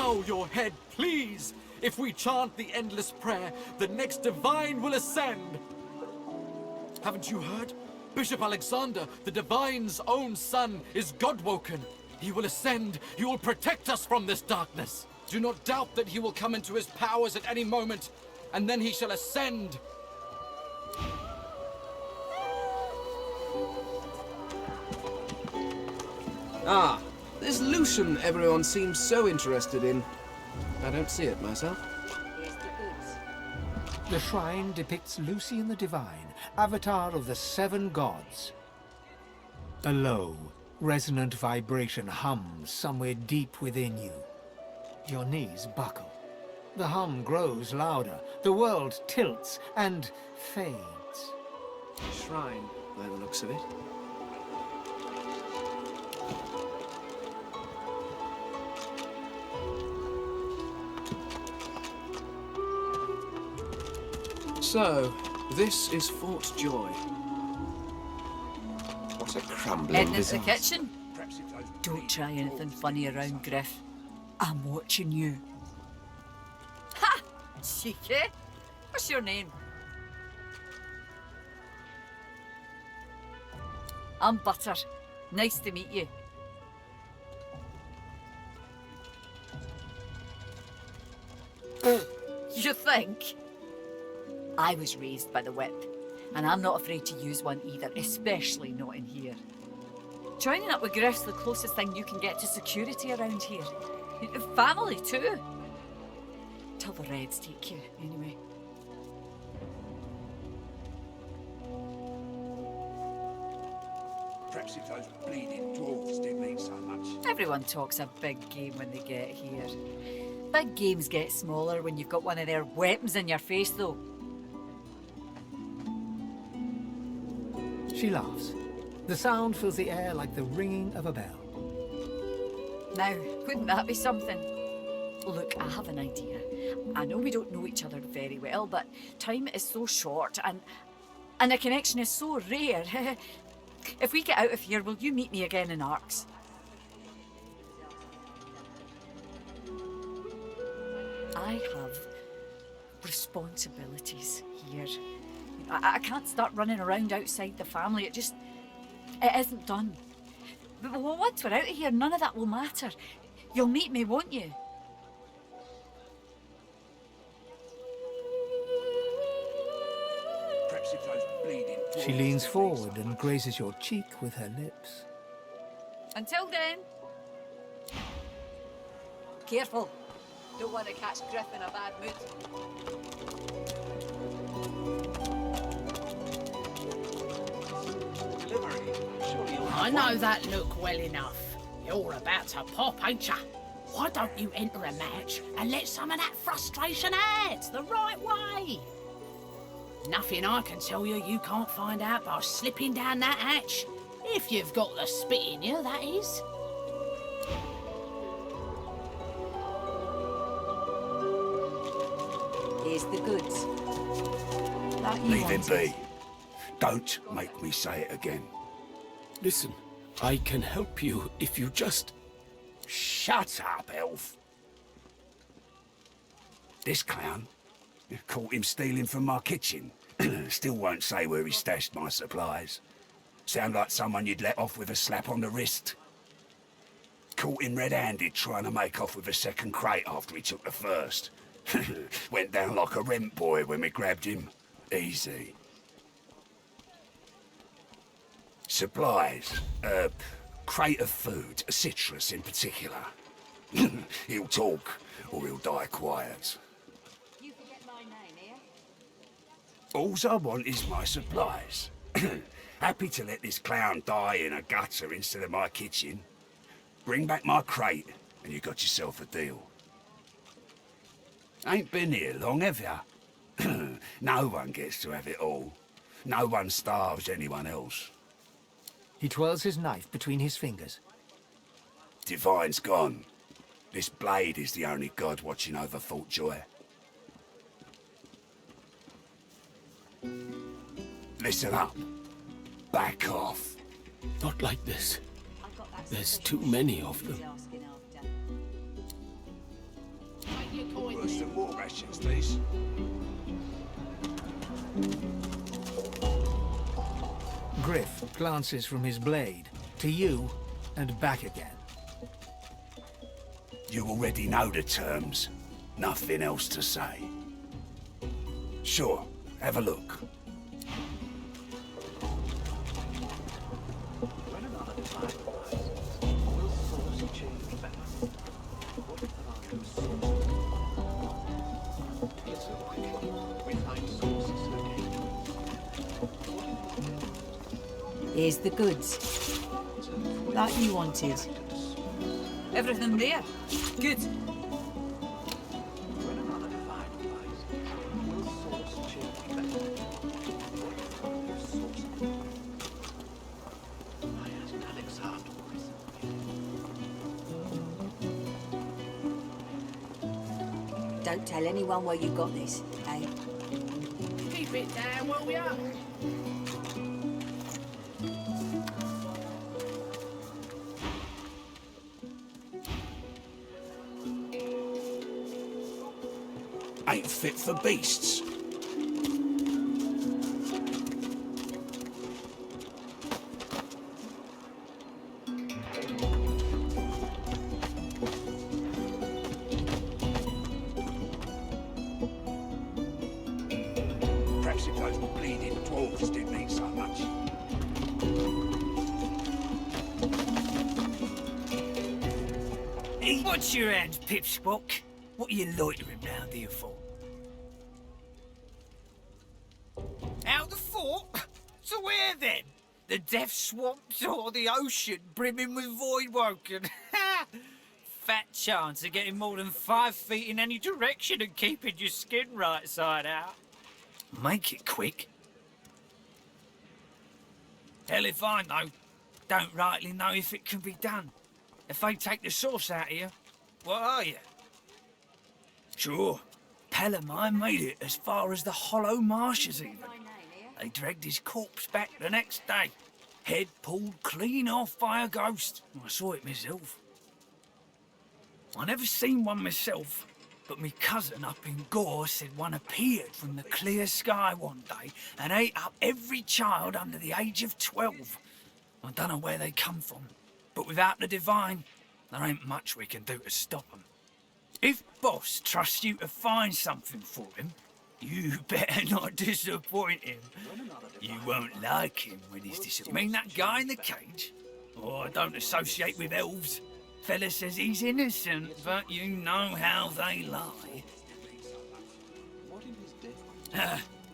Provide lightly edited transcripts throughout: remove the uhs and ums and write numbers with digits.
bow your head, please. If we chant the endless prayer, the next divine will ascend. Haven't you heard? Bishop Alexander, the divine's own son, is God-woken. He will ascend. He will protect us from this darkness. Do not doubt that he will come into his powers at any moment, and then he shall ascend. Ah, this Lucian everyone seems so interested in. I don't see it myself. The shrine depicts Lucian the Divine, avatar of the 7 gods. A low, resonant vibration hums somewhere deep within you. Your knees buckle. The hum grows louder, the world tilts and fades. Shrine, by the looks of it. So, this is Fort Joy. What a crumbling Heading into the disaster. kitchen? Don't try anything funny around, Griff. I'm watching you. Ha! Cheeky. What's your name? I'm Butter. Nice to meet you. You think? I was raised by the whip, and I'm not afraid to use one either, especially not in here. Joining up with Griff's the closest thing you can get to security around here. Family too. Till the Reds take you, anyway. Perhaps if those bleeding dwarves didn't mean so much. Everyone talks a big game when they get here. Big games get smaller when you've got one of their weapons in your face, though. She laughs. The sound fills the air like the ringing of a bell. Now, wouldn't that be something? Look, I have an idea. I know we don't know each other very well, but time is so short and a connection is so rare. If we get out of here, will you meet me again in Arks? I have responsibilities here. I can't start running around outside the family. It isn't done. But once we're out of here, none of that will matter. You'll meet me, won't you? Perhaps if those bleeding dwarves She leans didn't forward mean so and much. grazes your cheek with her lips. Until then. Careful. Don't want to catch Griff in a bad mood. I know that look well enough. You're about to pop, ain't ya? Why don't you enter a match and let some of that frustration out the right way? Nothing I can tell you can't find out by slipping down that hatch. If you've got the spit in you, that is. Here's the goods. That you Leave him wanted. be. Don't make me say it again. Listen, I can help you if you just... Shut up, elf. This clown, caught him stealing from my kitchen. Still won't say where he stashed my supplies. Sound like someone you'd let off with a slap on the wrist. Caught him red-handed trying to make off with a second crate after he took the first. Went down like a rent boy when we grabbed him. Easy. Supplies. Crate of food, citrus in particular. He'll talk, or he'll die quiet. You forget my name, eh? Alls I want is my supplies. Happy to let this clown die in a gutter instead of my kitchen. Bring back my crate, and you got yourself a deal. Ain't been here long, have ya? No one gets to have it all. No one starves anyone else. He twirls his knife between his fingers. Divine's gone. This blade is the only god watching over Fort Joy. Listen up. Back off. Not like this. There's too many of them. Water rations, please. Griff glances from his blade to you and back again. You already know the terms. Nothing else to say. Sure, have a look. Here's the goods. That you wanted. Everything there. Good. Don't tell anyone where you got this, eh? Keep it down, will ya? Ain't fit for beasts. Perhaps if those bleeding dwarves didn't mean so much. What's your hand, Pipsqueak? What are you loitering round here for? Out the fort? So where then? The death swamps or the ocean brimming with voidwoken? Fat chance of getting more than 5 feet in any direction and keeping your skin right side out. Make it quick. Hell if I know. Don't rightly know if it can be done. If they take the sauce out of you, what are you? Sure, Pellamine made it as far as the hollow marshes even. They dragged his corpse back the next day. Head pulled clean off by a ghost. I saw it myself. I never seen one myself, but me cousin up in Gore said one appeared from the clear sky one day and ate up every child under the age of 12. I don't know where they come from, but without the Divine, there ain't much we can do to stop them. If Boss trusts you to find something for him, you better not disappoint him. You won't like him when he's disappointed. You mean that guy in the cage? Oh, I don't associate with elves. Fella says he's innocent, but you know how they lie.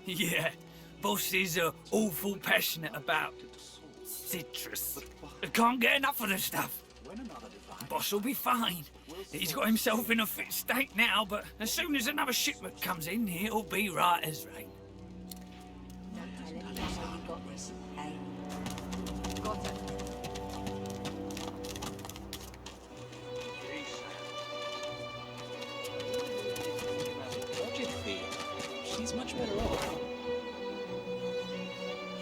Yeah, Boss is awful passionate about citrus. I can't get enough of the stuff. Boss will be fine. He's got himself in a fit state now, but as soon as another shipment comes in, it'll be right as rain. Got it. She's much better off.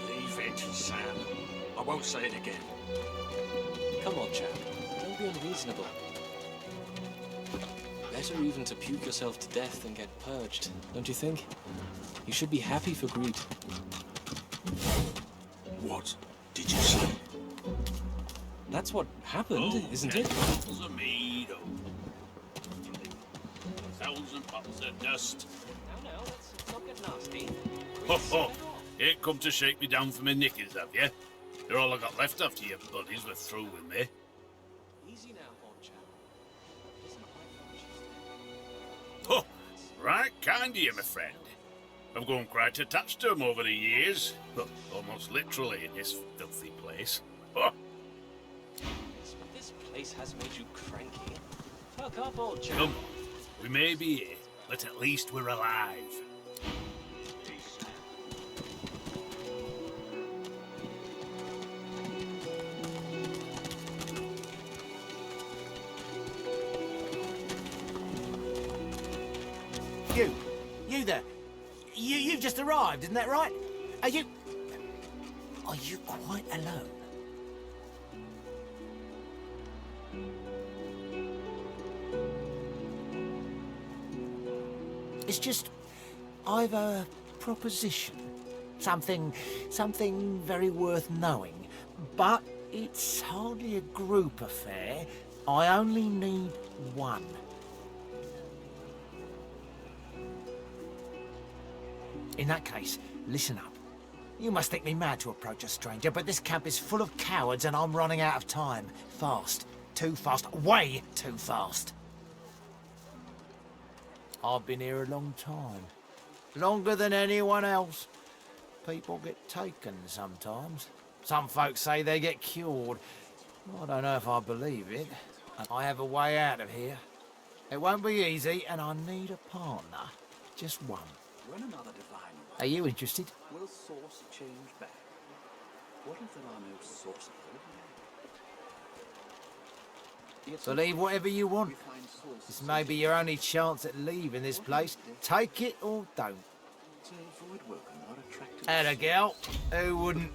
Leave it, Sam. I won't say it again. Come on, chap. Don't be unreasonable. Better even to puke yourself to death than get purged, don't you think? You should be happy for greed. What did you say? That's what happened, isn't it? Bottles of mead, or 1,000 bottles of dust. No, let's not get nasty. Ho ho! Ain't come to shake me down for my knickers, have you? They're all I got left after your buddies were through with me. Easy now, old chap. Oh, right kind of you, my friend. I've grown quite attached to him over the years. Well, almost literally in this filthy place. Oh. This place has made you cranky. Fuck up, old chap. Come on. We may be here, but at least we're alive. You there. You've just arrived, isn't that right? Are you quite alone? It's just, I've a proposition. Something very worth knowing. But it's hardly a group affair. I only need one. In that case, listen up. You must think me mad to approach a stranger, but this camp is full of cowards and I'm running out of time. Fast. Too fast. Way too fast. I've been here a long time. Longer than anyone else. People get taken sometimes. Some folks say they get cured. I don't know if I believe it. I have a way out of here. It won't be easy, and I need a partner. Just one. When another divine Are you interested? will source change back. What if there are no sources? Believe whatever you want. This may be your only chance at leaving this place. Take it or don't. To avoid work and not attractive. And a girl, who wouldn't?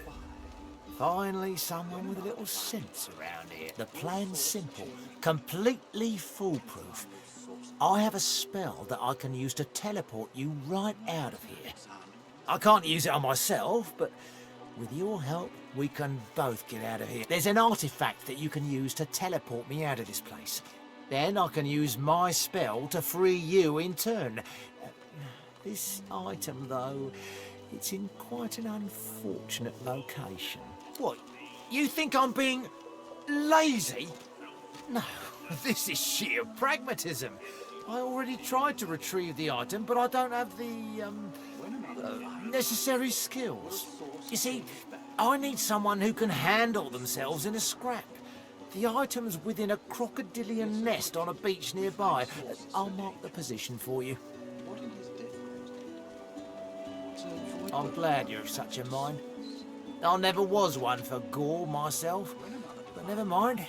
Finally, someone with a little sense around here. The plan's simple, completely foolproof. I have a spell that I can use to teleport you right out of here. I can't use it on myself, but with your help, we can both get out of here. There's an artifact that you can use to teleport me out of this place. Then I can use my spell to free you in turn. This item, though, it's in quite an unfortunate location. What? You think I'm being lazy? No, this is sheer pragmatism. I already tried to retrieve the item, but I don't have the necessary skills. You see, I need someone who can handle themselves in a scrap. The item's within a crocodilian nest on a beach nearby. I'll mark the position for you. I'm glad you're of such a mind. I never was one for gore myself, but never mind.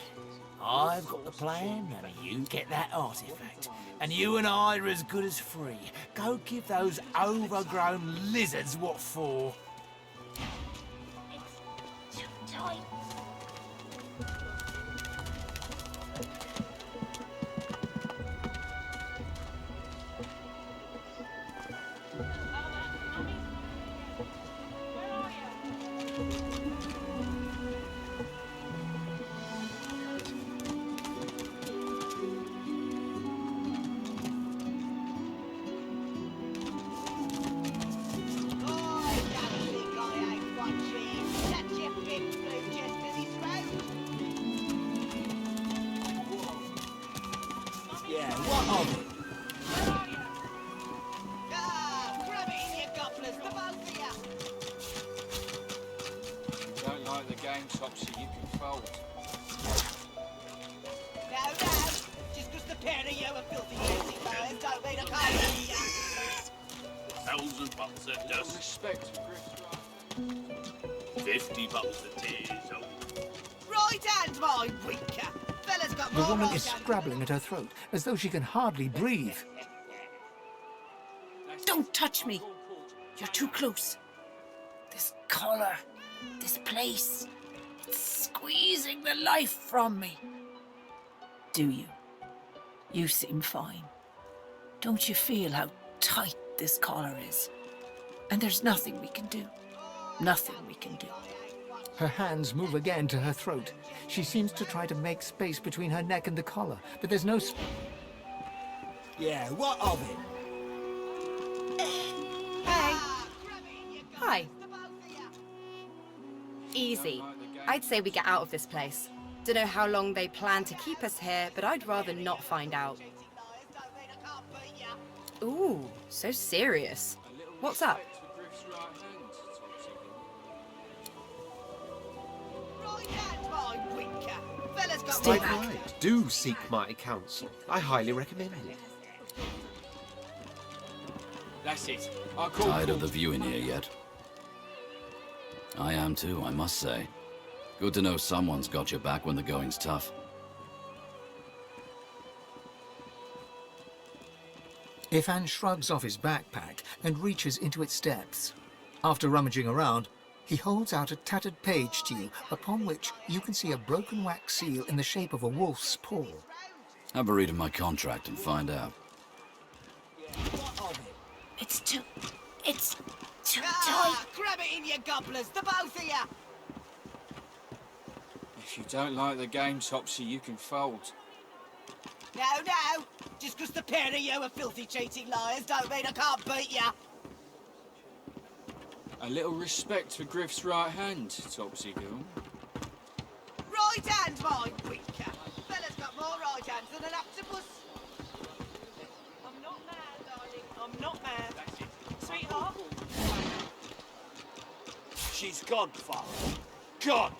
I've got the plan, and you get that artifact. And you and I are as good as free. Go give those overgrown lizards what for. Too tight. The woman is scrabbling at her throat, as though she can hardly breathe. Don't touch me. You're too close. This collar, this place, it's squeezing the life from me. Do you? You seem fine. Don't you feel how tight this collar is? And there's nothing we can do. Nothing we can do. Her hands move again to her throat. She seems to try to make space between her neck and the collar, but there's no Yeah, what of it? Hey. Hi. Easy. I'd say we get out of this place. Don't know how long they plan to keep us here, but I'd rather not find out. Ooh, so serious. What's up? Stay back. Do seek my counsel. I highly recommend it. That's it. I'll call. Tired of the view in here yet? I am too, I must say. Good to know someone's got your back when the going's tough. Ifan shrugs off his backpack and reaches into its depths. After rummaging around, he holds out a tattered page to you, upon which you can see a broken wax seal in the shape of a wolf's paw. Have a read of my contract and find out. It's too tight. Grab it in your gobblers, the both of you! If you don't like the game, Topsy, you can fold. No, just 'cause the pair of you are filthy, cheating liars don't mean I can't beat you. A little respect for Griff's right hand, Topsy girl. Right hand, mine, winker. Fella's got more right hands than an octopus. I'm not mad, darling. I'm not mad. Sweetheart. She's gone, Father. Gone!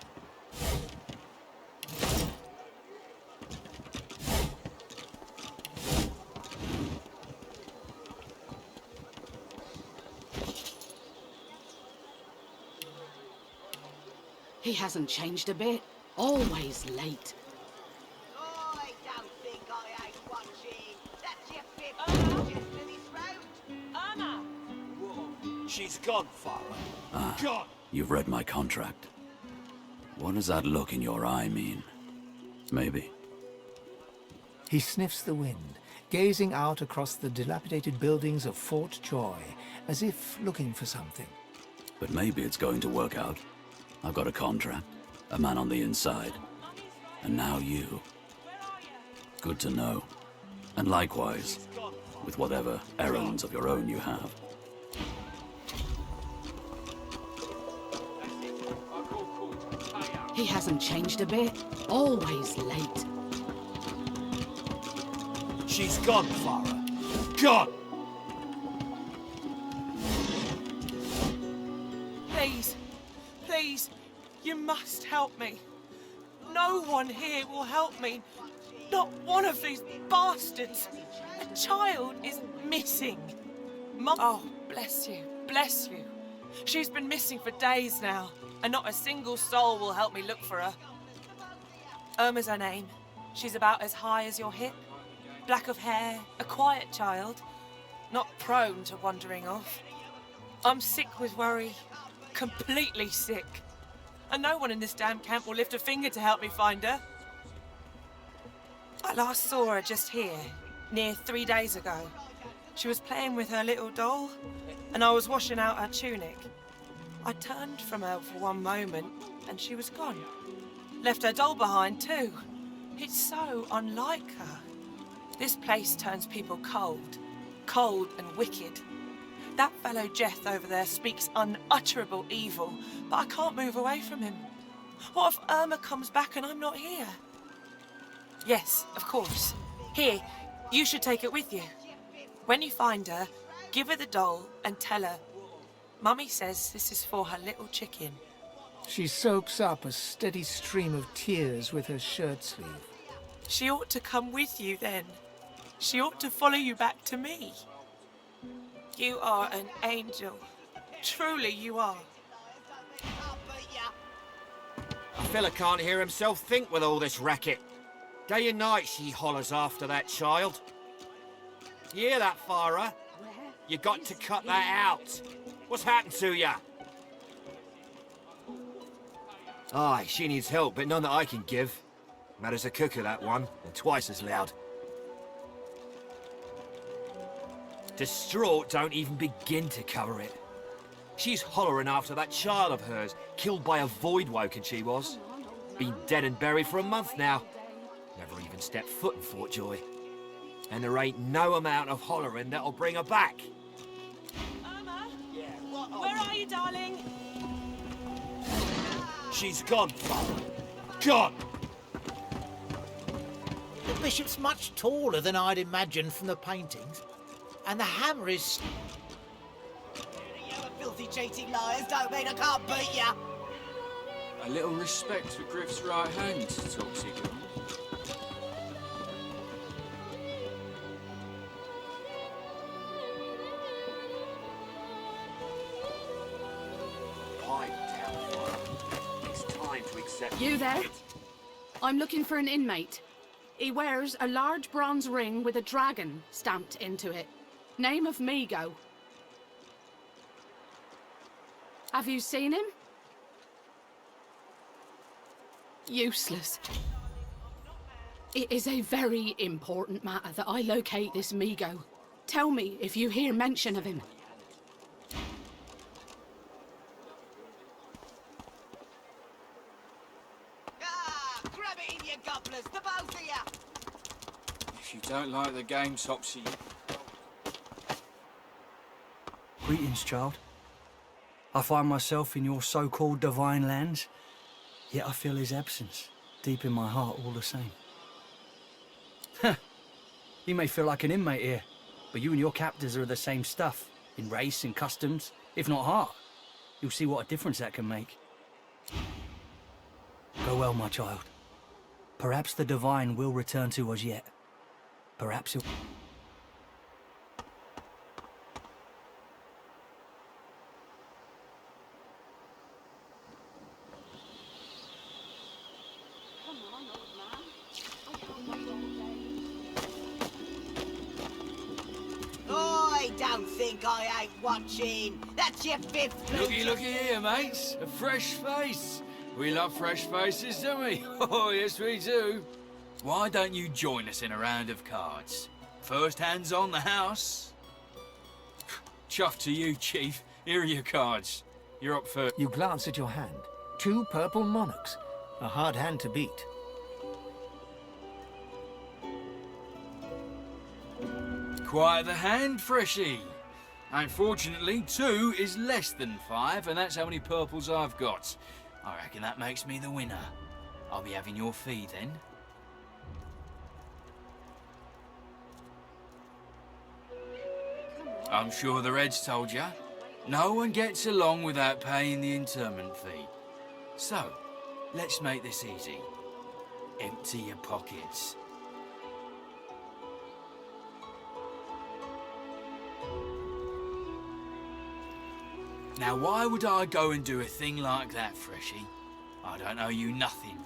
He hasn't changed a bit. Always late. I don't think I ain't watching. That's your fifth just in this round. Irma! She's gone, Father. Gone! You've read my contract. What does that look in your eye mean? Maybe. He sniffs the wind, gazing out across the dilapidated buildings of Fort Joy, as if looking for something. But maybe it's going to work out. I've got a contract, a man on the inside, and now you. Good to know. And likewise, with whatever errands of your own you have. He hasn't changed a bit. Always late. She's gone, Father. Gone! Please, you must help me. No one here will help me. Not one of these bastards. A child is missing. Oh, bless you, bless you. She's been missing for days now, and not a single soul will help me look for her. Irma's her name. She's about as high as your hip. Black of hair, a quiet child, not prone to wandering off. I'm sick with worry. Completely sick. And no one in this damn camp will lift a finger to help me find her. I last saw her just here, near 3 days ago. She was playing with her little doll, and I was washing out her tunic. I turned from her for one moment, and she was gone. Left her doll behind, too. It's so unlike her. This place turns people cold. Cold and wicked. That fellow Jeth over there speaks unutterable evil, but I can't move away from him. What if Irma comes back and I'm not here? Yes, of course. Here, you should take it with you. When you find her, give her the doll and tell her, Mummy says this is for her little chicken. She soaks up a steady stream of tears with her shirt sleeve. She ought to come with you then. She ought to follow you back to me. You are an angel. Truly you are. A fella can't hear himself think with all this racket. Day and night she hollers after that child. You hear that, Farah? You got to cut that out. What's happened to ya? Aye, she needs help, but none that I can give. Mad as a cooker, that one, and twice as loud. Distraught don't even begin to cover it. She's hollering after that child of hers, killed by a void woken she was. Been dead and buried for a month now. Never even stepped foot in Fort Joy. And there ain't no amount of hollering that'll bring her back. Irma? Where are you, darling? She's gone, Father. Gone! The bishop's much taller than I'd imagined from the paintings. And the hammer is... You filthy, cheating liars don't mean I can't beat ya. A little respect for Griff's right hand, Topsy girl. Pipe down, Father. It's time to accept... You there? I'm looking for an inmate. He wears a large bronze ring with a dragon stamped into it. Name of Migo. Have you seen him? Useless. It is a very important matter that I locate this Migo. Tell me if you hear mention of him. Grab it in your gobblers, the both of you! If you don't like the game, Topsy... Greetings, child. I find myself in your so-called divine lands, yet I feel his absence deep in my heart all the same. You may feel like an inmate here, but you and your captors are the same stuff, in race and customs, if not heart. You'll see what a difference that can make. Go well, my child. Perhaps the divine will return to us yet. Perhaps he'll... I don't think I ain't watching. That's your fifth blue. Looky here, mates. A fresh face. We love fresh faces, don't we? Oh, yes, we do. Why don't you join us in a round of cards? First hands on the house. Chuff to you, Chief. Here are your cards. You're up first. You glance at your hand. 2 purple monarchs. A hard hand to beat. Quite the hand, Freshie. Unfortunately, 2 is less than 5, and that's how many purples I've got. I reckon that makes me the winner. I'll be having your fee then. I'm sure the Reds told you. No one gets along without paying the interment fee. So, let's make this easy. Empty your pockets. Now, why would I go and do a thing like that, Freshie? I don't owe you nothing.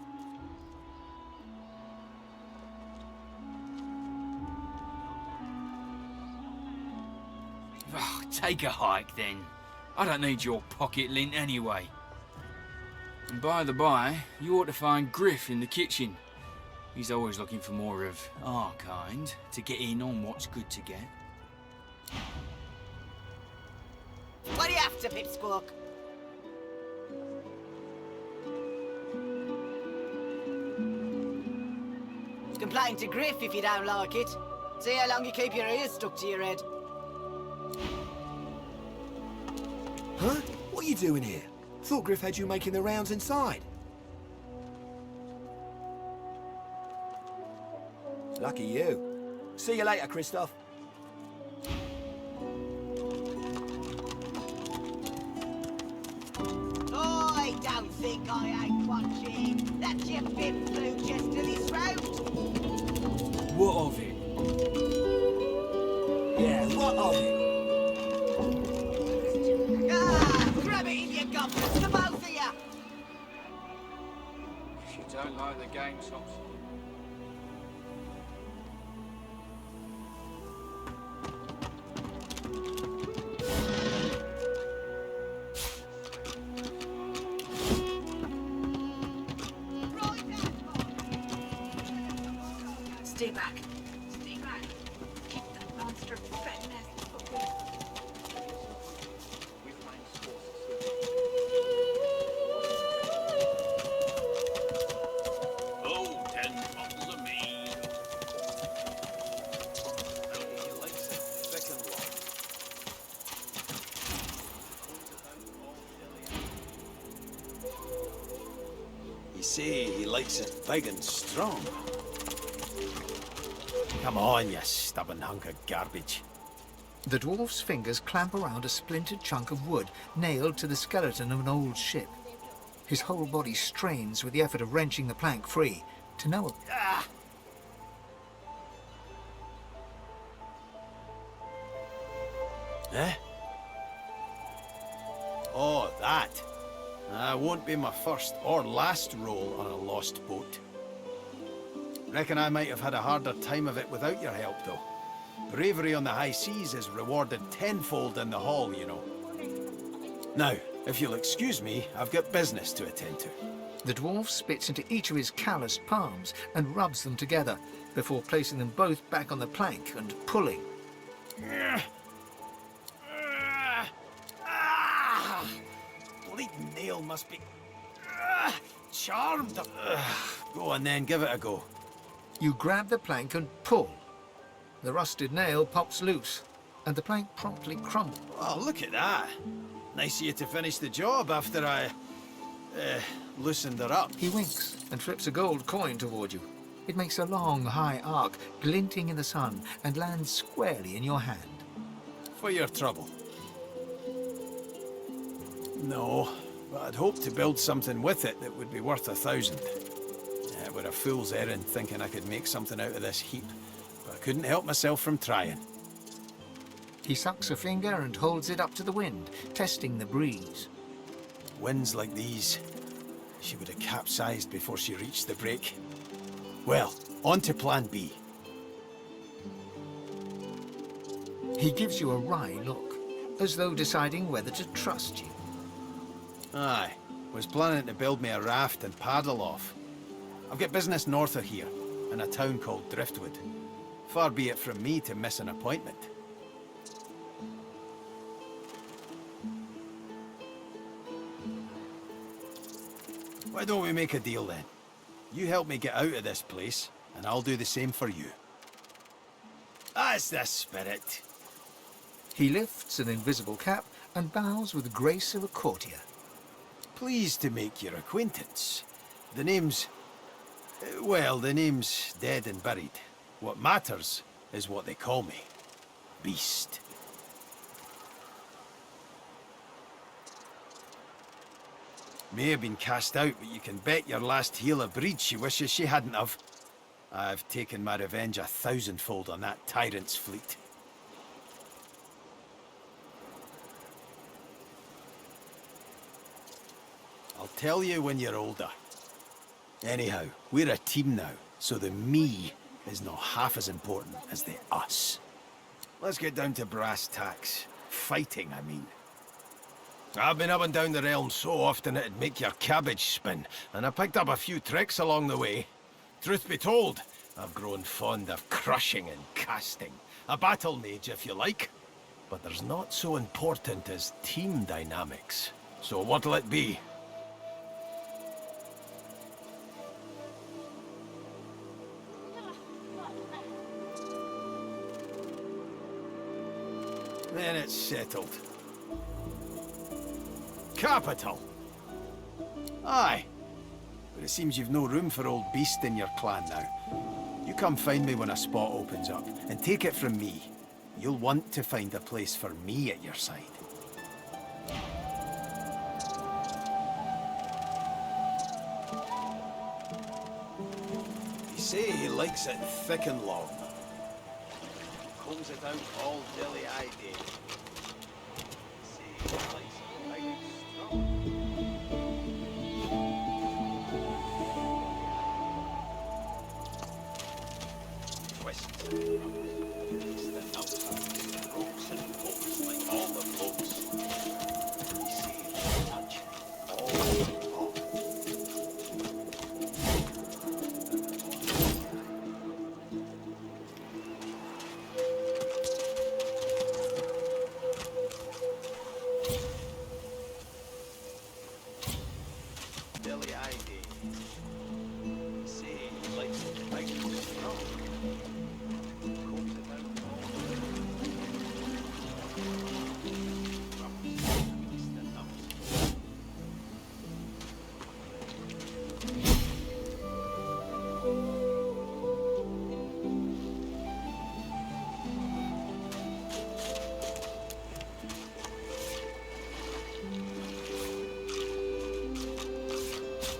Oh, take a hike, then. I don't need your pocket lint anyway. And by the by, you ought to find Griff in the kitchen. He's always looking for more of our kind to get in on what's good to get. What are you after, Pipsqueak? Complain to Griff if you don't like it. See how long you keep your ears stuck to your head. Huh? What are you doing here? Thought Griff had you making the rounds inside. Lucky you. See you later, Christoph. I don't think I ain't watching. That's your fifth blue chest to this route. What of it? Yeah, what of it? Grab it in your gobblers, the both of you! If you don't like the game, Topsy... Stay back. Stay back. Keep that monster fat nest away. Oh, 10 bottles of mead. He likes it. Second one. You see, he likes it big and strong. Come on, you stubborn hunk of garbage. The dwarf's fingers clamp around a splintered chunk of wood nailed to the skeleton of an old ship. His whole body strains with the effort of wrenching the plank free. To no... Eh? Oh, that. That won't be my first or last roll on a lost boat. Reckon I might have had a harder time of it without your help, though. Bravery on the high seas is rewarded tenfold in the hall, you know. Now, if you'll excuse me, I've got business to attend to. The dwarf spits into each of his calloused palms and rubs them together before placing them both back on the plank and pulling. Bleeding nail must be charmed. Go on then, give it a go. You grab the plank and pull. The rusted nail pops loose, and the plank promptly crumbles. Oh, look at that. Nice of you to finish the job after I loosened her up. He winks and flips a gold coin toward you. It makes a long, high arc, glinting in the sun, and lands squarely in your hand. For your trouble. No, but I'd hoped to build something with it that would be worth 1,000. It were a fool's errand thinking I could make something out of this heap, but I couldn't help myself from trying. He sucks a finger and holds it up to the wind, testing the breeze. Winds like these, she would have capsized before she reached the break. Well, on to plan B. He gives you a wry look, as though deciding whether to trust you. Aye, was planning to build me a raft and paddle off. I've got business north of here, in a town called Driftwood. Far be it from me to miss an appointment. Why don't we make a deal then? You help me get out of this place, and I'll do the same for you. That's the spirit. He lifts an invisible cap and bows with the grace of a courtier. Pleased to make your acquaintance. The name's... well, the name's dead and buried. What matters is what they call me. Beast. May have been cast out, but you can bet your last heel of breed she wishes she hadn't have. I've taken my revenge 1,000-fold on that tyrant's fleet. I'll tell you when you're older. Anyhow, we're a team now, so the me is not half as important as the us. Let's get down to brass tacks. Fighting, I mean. I've been up and down the realm so often it'd make your cabbage spin, and I picked up a few tricks along the way. Truth be told, I've grown fond of crushing and casting. A battle mage, if you like. But there's not so important as team dynamics. So what'll it be? Then it's settled. Capital! Aye. But it seems you've no room for old Beast in your clan now. You come find me when a spot opens up, and take it from me. You'll want to find a place for me at your side. They say he likes it thick and long. Comes it out all dilly-eyed.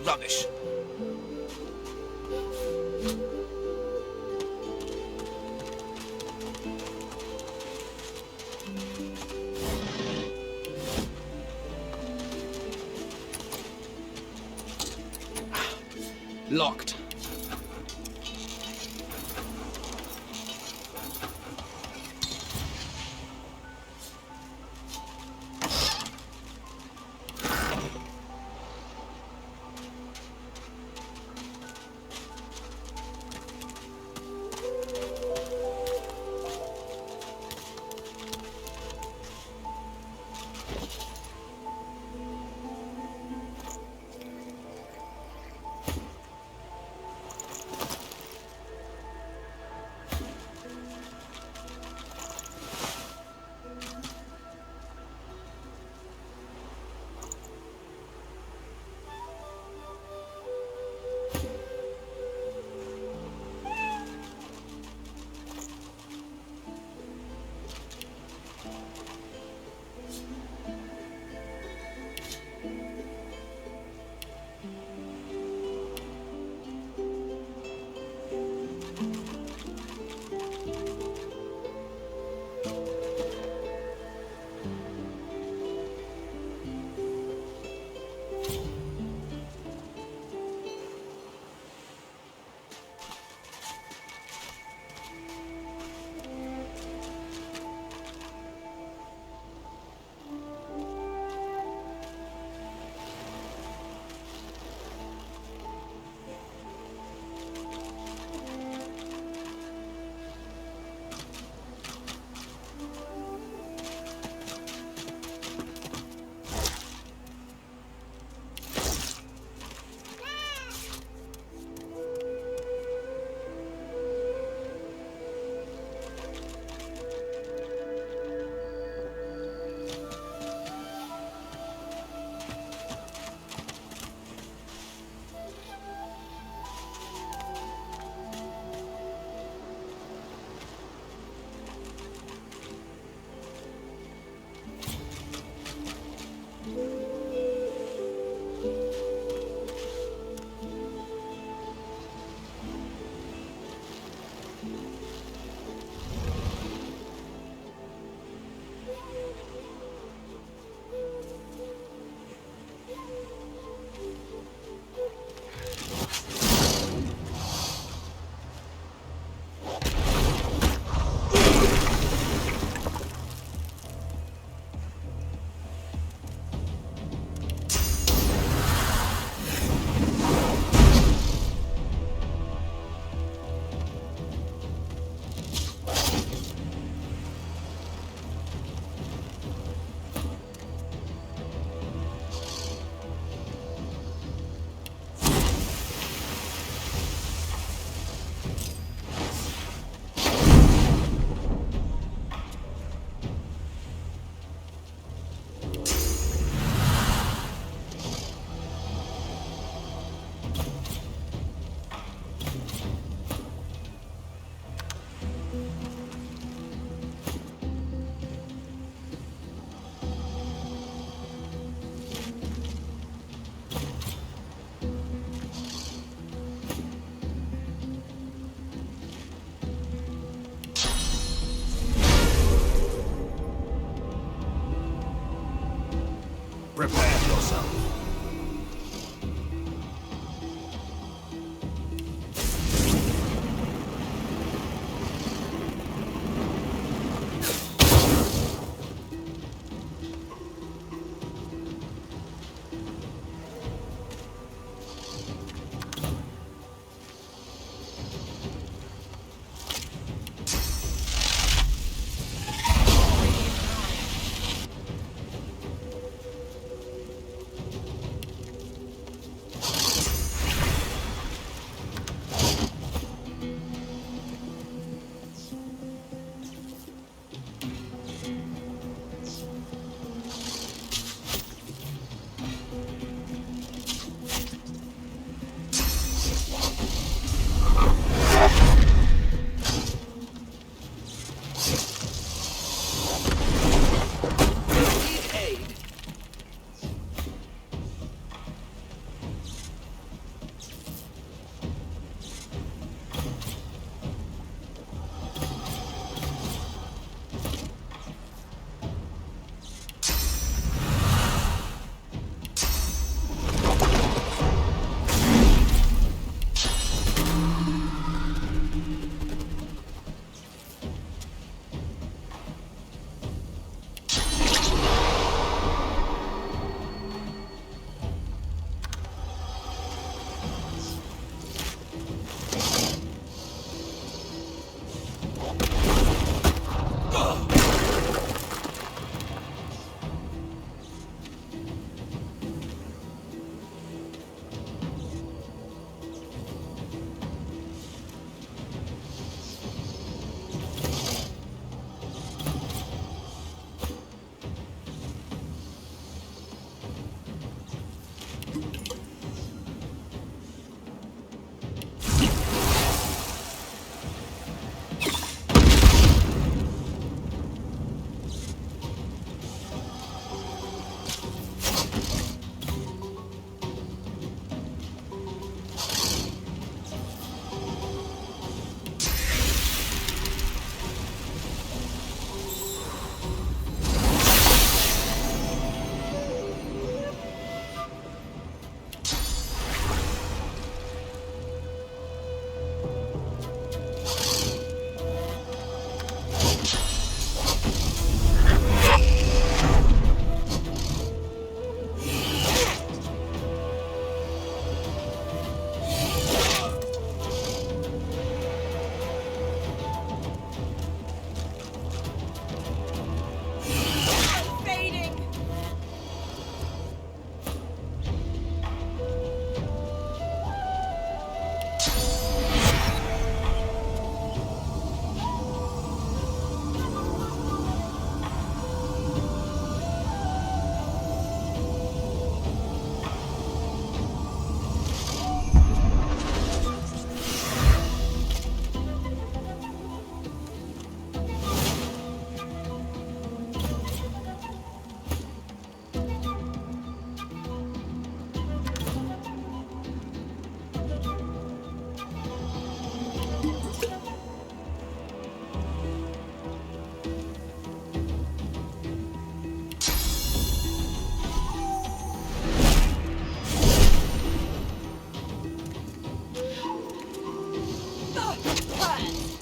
Rubbish. Locked.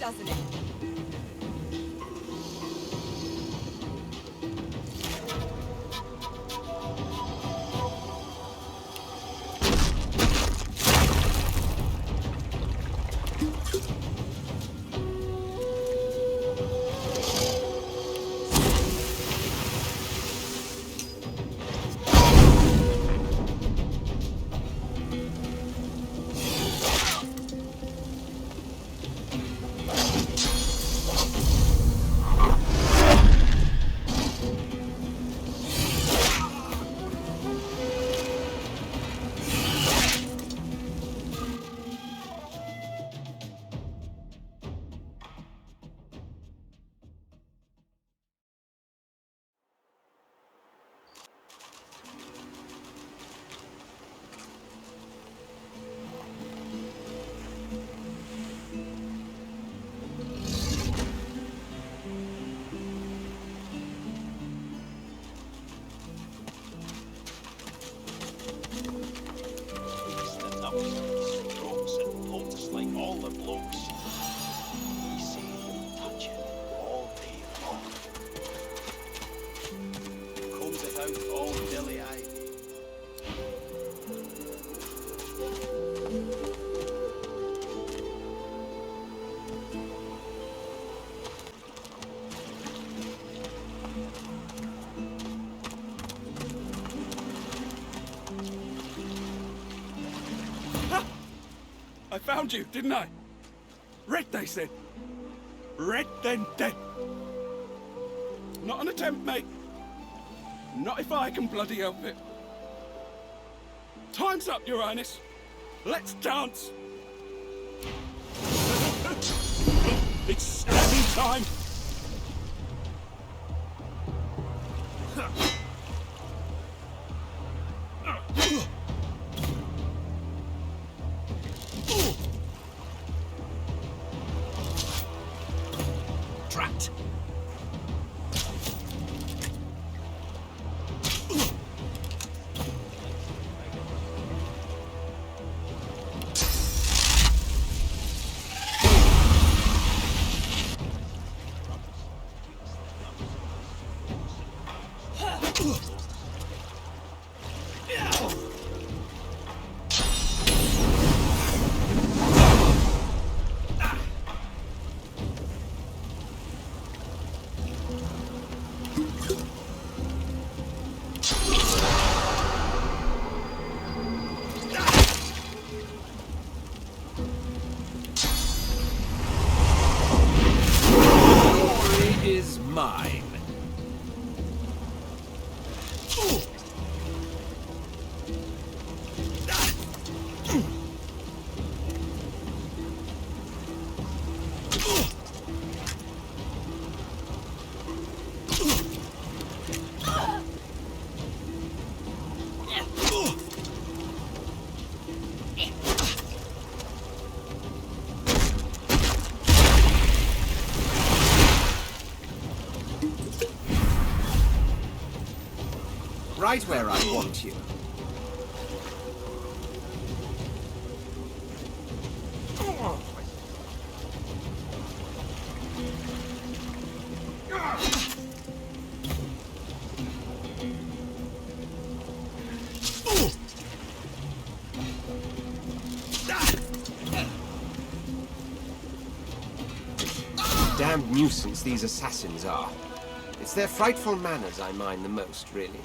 doesn't it? I found you, didn't I? Red, they said. Red, then dead. Not an attempt, mate. Not if I can bloody help it. Time's up, Your Highness. Let's dance. It's stabbing time. Trapped. Mine. Right where I want you. Damned nuisance these assassins are. It's their frightful manners I mind the most, really.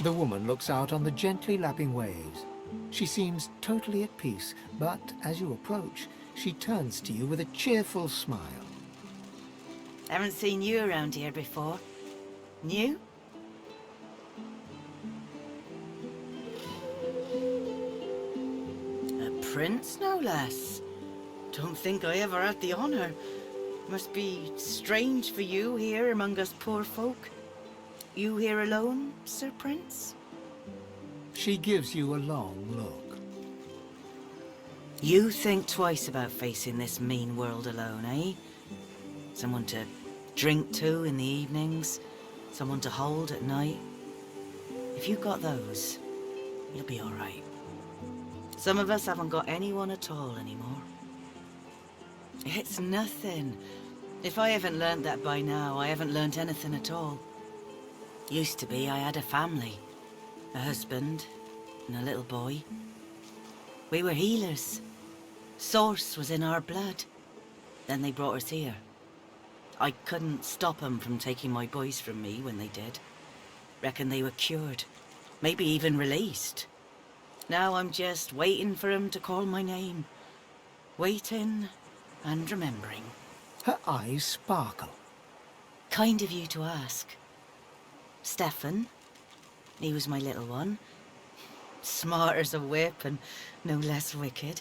The woman looks out on the gently lapping waves. She seems totally at peace, but as you approach, she turns to you with a cheerful smile. Haven't seen you around here before. New? A prince, no less. Don't think I ever had the honor. Must be strange for you here among us poor folk. You here alone, Sir Prince? She gives you a long look. You think twice about facing this mean world alone, eh? Someone to drink to in the evenings, someone to hold at night. If you got those, you'll be all right. Some of us haven't got anyone at all anymore. It's nothing. If I haven't learnt that by now, I haven't learnt anything at all. Used to be I had a family, a husband, and a little boy. We were healers. Source was in our blood. Then they brought us here. I couldn't stop them from taking my boys from me when they did. Reckon they were cured. Maybe even released. Now I'm just waiting for them to call my name. Waiting and remembering. Her eyes sparkle. Kind of you to ask. Stefan, he was my little one. Smart as a whip and no less wicked.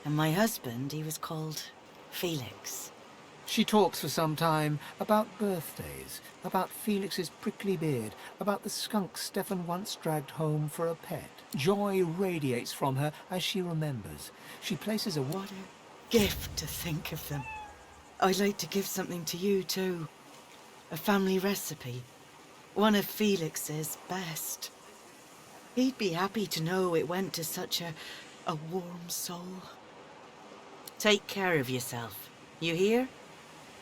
And my husband, he was called Felix. She talks for some time about birthdays, about Felix's prickly beard, about the skunk Stefan once dragged home for a pet. Joy radiates from her as she remembers. She places a What a gift to think of them. I'd like to give something to you too. A family recipe. One of Felix's best. He'd be happy to know it went to such a warm soul. Take care of yourself. You hear?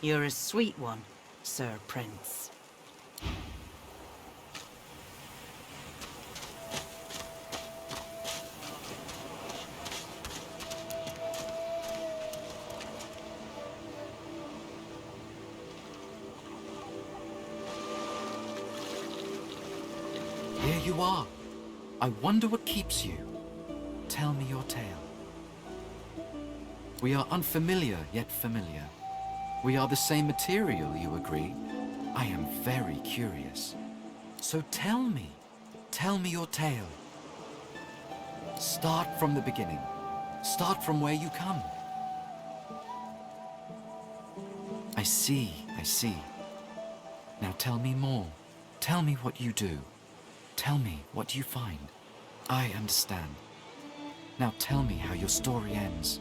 You're a sweet one, Sir Prince. Here you are. I wonder what keeps you. Tell me your tale. We are unfamiliar, yet familiar. We are the same material, you agree? I am very curious. So tell me your tale. Start from the beginning. Start from where you come. I see. Now tell me more. Tell me what you do. Tell me what you find. I understand. Now tell me how your story ends.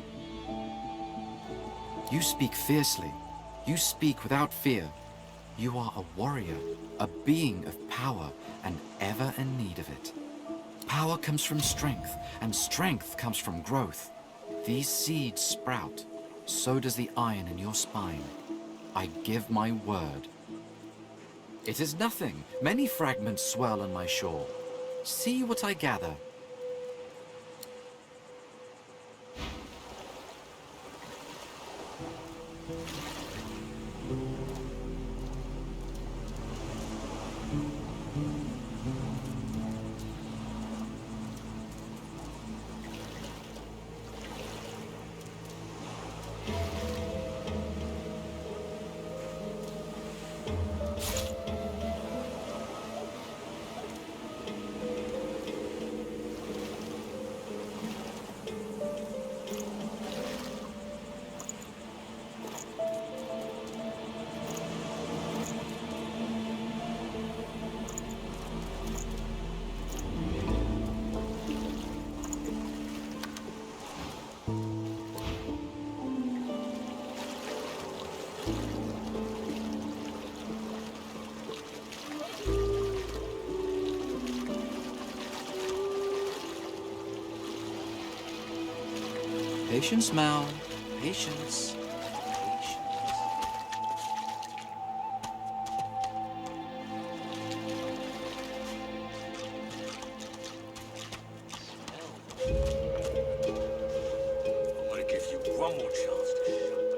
You speak fiercely. You speak without fear. You are a warrior, a being of power, and ever in need of it. Power comes from strength, and strength comes from growth. These seeds sprout. So does the iron in your spine. I give my word. It is nothing. Many fragments swirl on my shore. See what I gather. Patience, Mal. Patience. I'm gonna give you one more chance to shut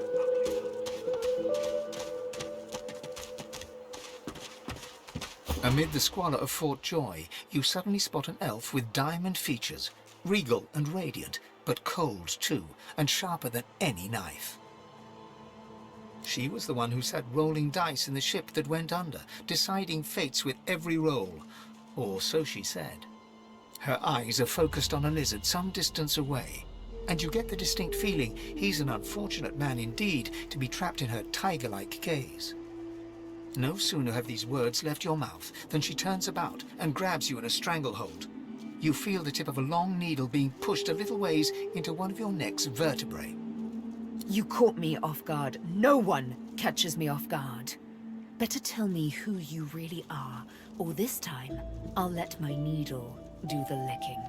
Amid the squalor of Fort Joy, you suddenly spot an elf with diamond features, regal and radiant, but cold too, and sharper than any knife. She was the one who sat rolling dice in the ship that went under, deciding fates with every roll, or so she said. Her eyes are focused on a lizard some distance away, and you get the distinct feeling he's an unfortunate man indeed to be trapped in her tiger-like gaze. No sooner have these words left your mouth than she turns about and grabs you in a stranglehold. You feel the tip of a long needle being pushed a little ways into one of your neck's vertebrae. You caught me off guard. No one catches me off guard. Better tell me who you really are, or this time, I'll let my needle do the licking.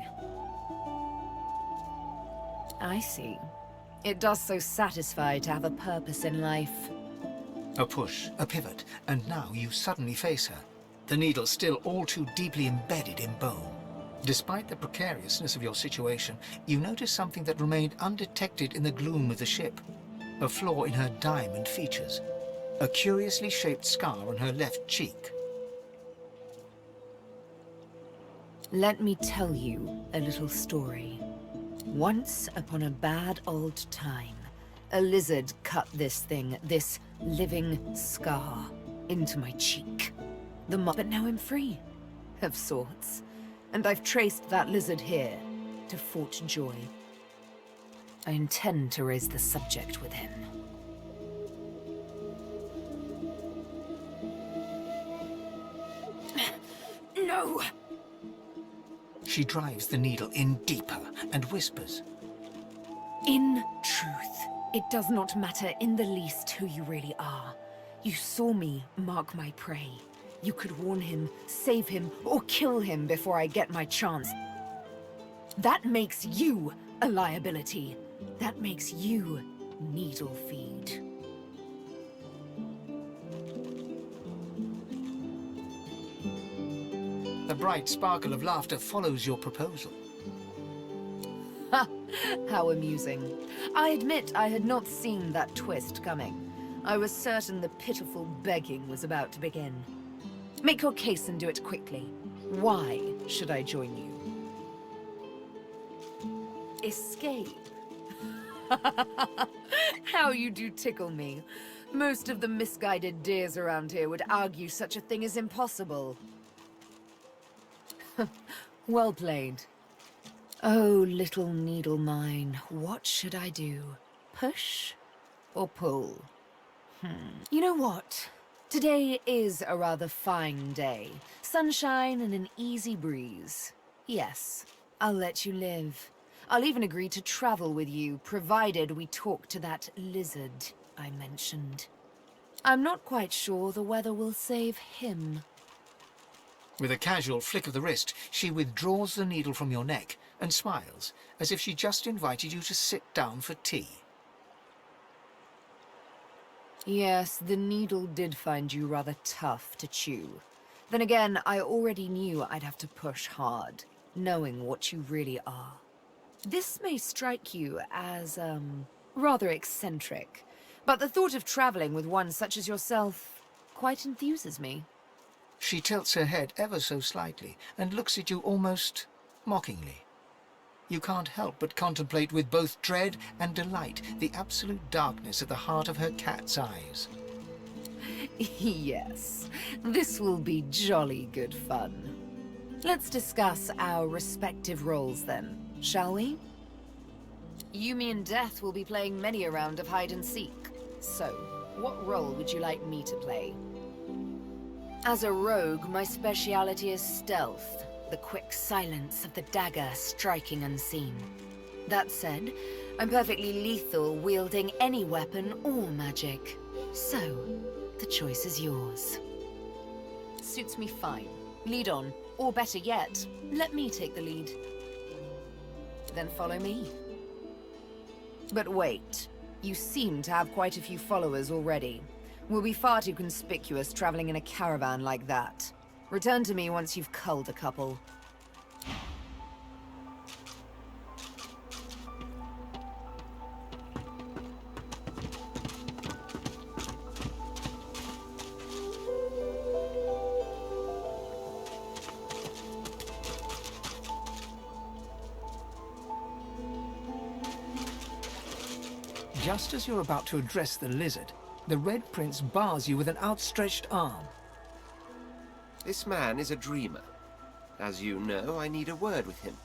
I see. It does so satisfy to have a purpose in life. A push, a pivot, and now you suddenly face her, the needle still all too deeply embedded in bone. Despite the precariousness of your situation, you notice something that remained undetected in the gloom of the ship. A flaw in her diamond features. A curiously shaped scar on her left cheek. Let me tell you a little story. Once upon a bad old time, a lizard cut this living scar, into my cheek. But now I'm free, of sorts. And I've traced that lizard here, to Fort Joy. I intend to raise the subject with him. No! She drives the needle in deeper and whispers. In truth, it does not matter in the least who you really are. You saw me mark my prey. You could warn him, save him, or kill him before I get my chance. That makes you a liability. That makes you needle feed. A bright sparkle of laughter follows your proposal. Ha! How amusing. I admit I had not seen that twist coming. I was certain the pitiful begging was about to begin. Make your case and do it quickly. Why should I join you? Escape? How you do tickle me. Most of the misguided deers around here would argue such a thing is impossible. Well played. Oh, little needle mine, what should I do? Push or pull? You know what? Today is a rather fine day. Sunshine and an easy breeze. Yes, I'll let you live. I'll even agree to travel with you, provided we talk to that lizard I mentioned. I'm not quite sure the weather will save him. With a casual flick of the wrist, she withdraws the needle from your neck and smiles, as if she just invited you to sit down for tea. Yes, the needle did find you rather tough to chew. Then again, I already knew I'd have to push hard, knowing what you really are. This may strike you as, rather eccentric, but the thought of traveling with one such as yourself quite enthuses me. She tilts her head ever so slightly and looks at you almost mockingly. You can't help but contemplate with both dread and delight the absolute darkness at the heart of her cat's eyes. Yes, this will be jolly good fun. Let's discuss our respective roles then, shall we? You, me, and Death will be playing many a round of hide and seek. So, what role would you like me to play? As a rogue, my speciality is stealth, the quick silence of the dagger striking unseen. That said, I'm perfectly lethal wielding any weapon or magic. So, the choice is yours. Suits me fine. Lead on, or better yet, let me take the lead. Then follow me. But wait, you seem to have quite a few followers already. We'll be far too conspicuous traveling in a caravan like that. Return to me once you've culled a couple. Just as you're about to address the lizard, the Red Prince bars you with an outstretched arm. This man is a dreamer. As you know, I need a word with him.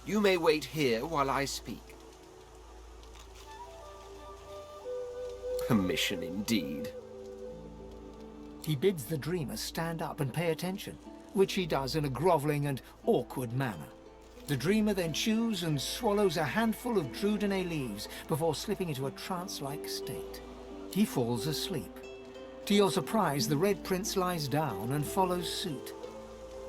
You may wait here while I speak. Permission indeed. He bids the dreamer stand up and pay attention, which he does in a grovelling and awkward manner. The dreamer then chews and swallows a handful of Drudenay leaves before slipping into a trance-like state. He falls asleep. To your surprise, the Red Prince lies down and follows suit.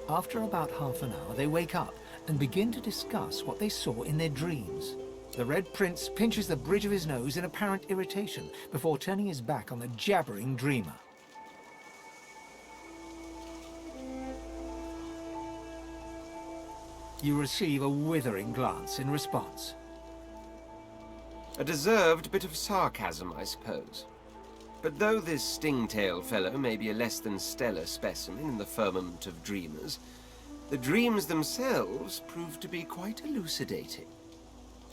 After about half an hour, they wake up and begin to discuss what they saw in their dreams. The Red Prince pinches the bridge of his nose in apparent irritation before turning his back on the jabbering dreamer. You receive a withering glance in response. A deserved bit of sarcasm, I suppose. But though this stingtail fellow may be a less than stellar specimen in the firmament of dreamers, the dreams themselves prove to be quite elucidating.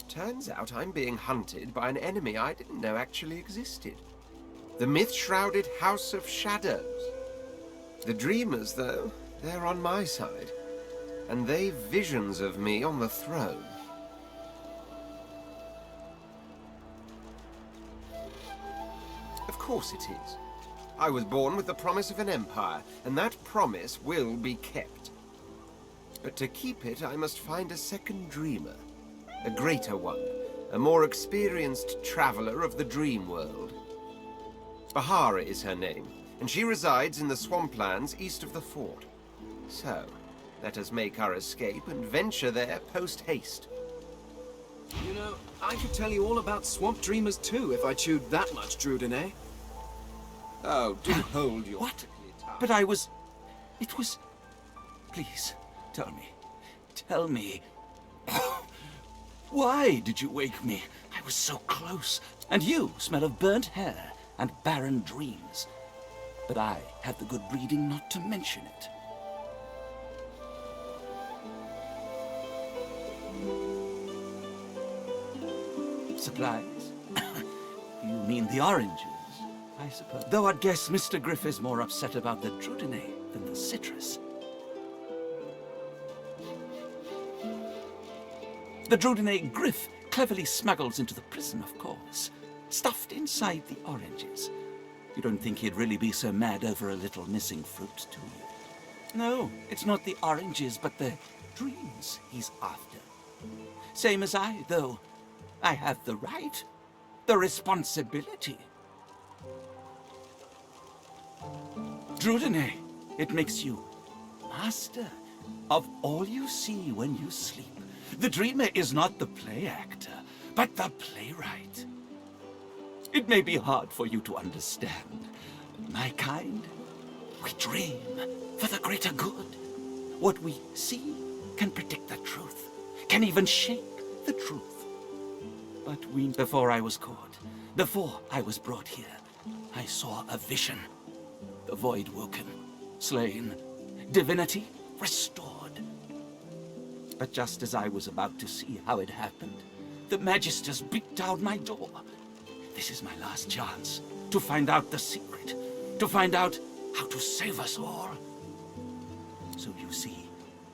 Turns out I'm being hunted by an enemy I didn't know actually existed. The myth-shrouded House of Shadows. The dreamers, though, they're on my side. And they've visions of me on the throne. Of course it is. I was born with the promise of an empire, and that promise will be kept. But to keep it, I must find a second dreamer. A greater one, a more experienced traveler of the dream world. Bahara is her name, and she resides in the swamplands east of the fort. So, let us make our escape and venture there post-haste. You know, I could tell you all about swamp dreamers too if I chewed that much Drudenay. Oh, do hold your... What? But I was... It was... Please, tell me. Tell me. Why did you wake me? I was so close. And you smell of burnt hair and barren dreams. But I had the good breeding not to mention it. Supplies? You mean the oranges, I suppose. Though I'd guess Mr. Griff is more upset about the Drudenay than the citrus. The Drudenay Griff cleverly smuggles into the prison, of course, stuffed inside the oranges. You don't think he'd really be so mad over a little missing fruit, do you? No, it's not the oranges, but the dreams he's after. Same as I, though. I have the right, the responsibility. Drudenay, it makes you master of all you see when you sleep. The dreamer is not the play actor, but the playwright. It may be hard for you to understand. My kind, we dream for the greater good. What we see can predict the truth, can even shape the truth. But before I was caught, before I was brought here, I saw a vision. The void woken, slain, divinity restored. But just as I was about to see how it happened, the Magisters beat down my door. This is my last chance to find out the secret, to find out how to save us all. So you see,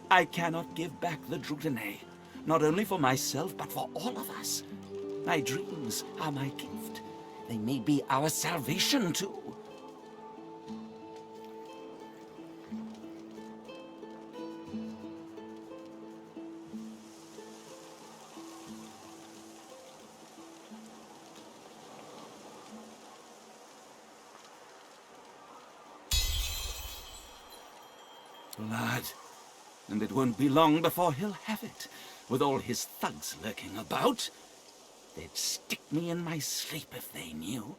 I cannot give back the Drudenay, not only for myself, but for all of us. My dreams are my gift. They may be our salvation, too. Blood. And it won't be long before he'll have it, with all his thugs lurking about. They'd stick me in my sleep if they knew.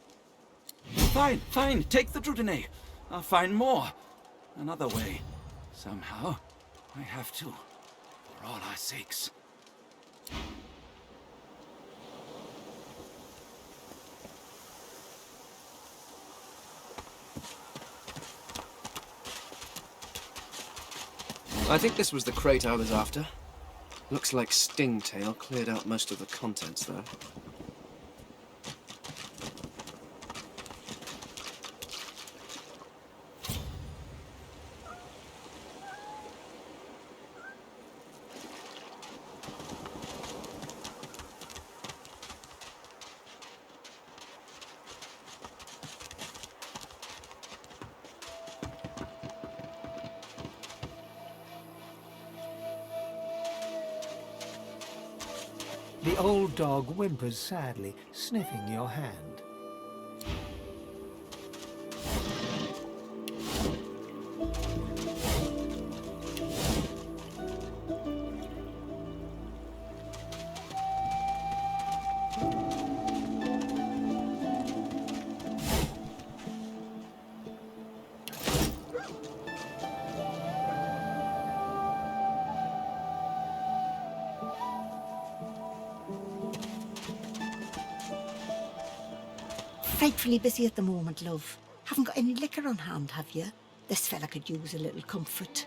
Fine, fine, take the Drudenay. I'll find more. Another way. Somehow. I have to. For all our sakes. I think this was the crate I was after. Looks like Stingtail cleared out most of the contents, though. The old dog whimpers sadly, sniffing your hand. Frightfully busy at the moment, love. Haven't got any liquor on hand, have you? This fella could use a little comfort.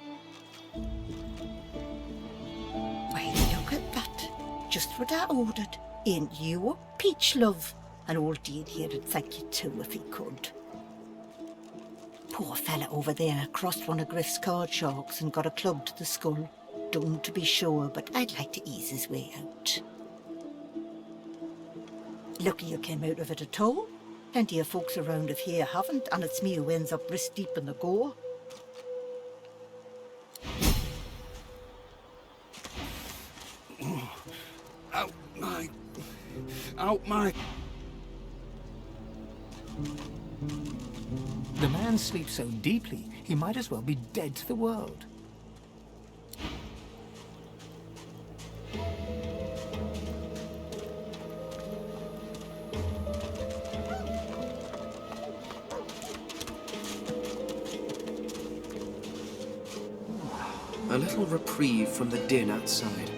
Why, look at that. Just what I ordered. Ain't you a peach, love? And old Dean here'd thank you too if he could. Poor fella over there crossed one of Griff's card sharks and got a club to the skull. Dumb to be sure, but I'd like to ease his way out. Lucky you came out of it at all. Plenty of folks around of here haven't, and it's me who ends up wrist deep in the gore. Out my... The man sleeps so deeply, he might as well be dead to the world. A little reprieve from the din outside.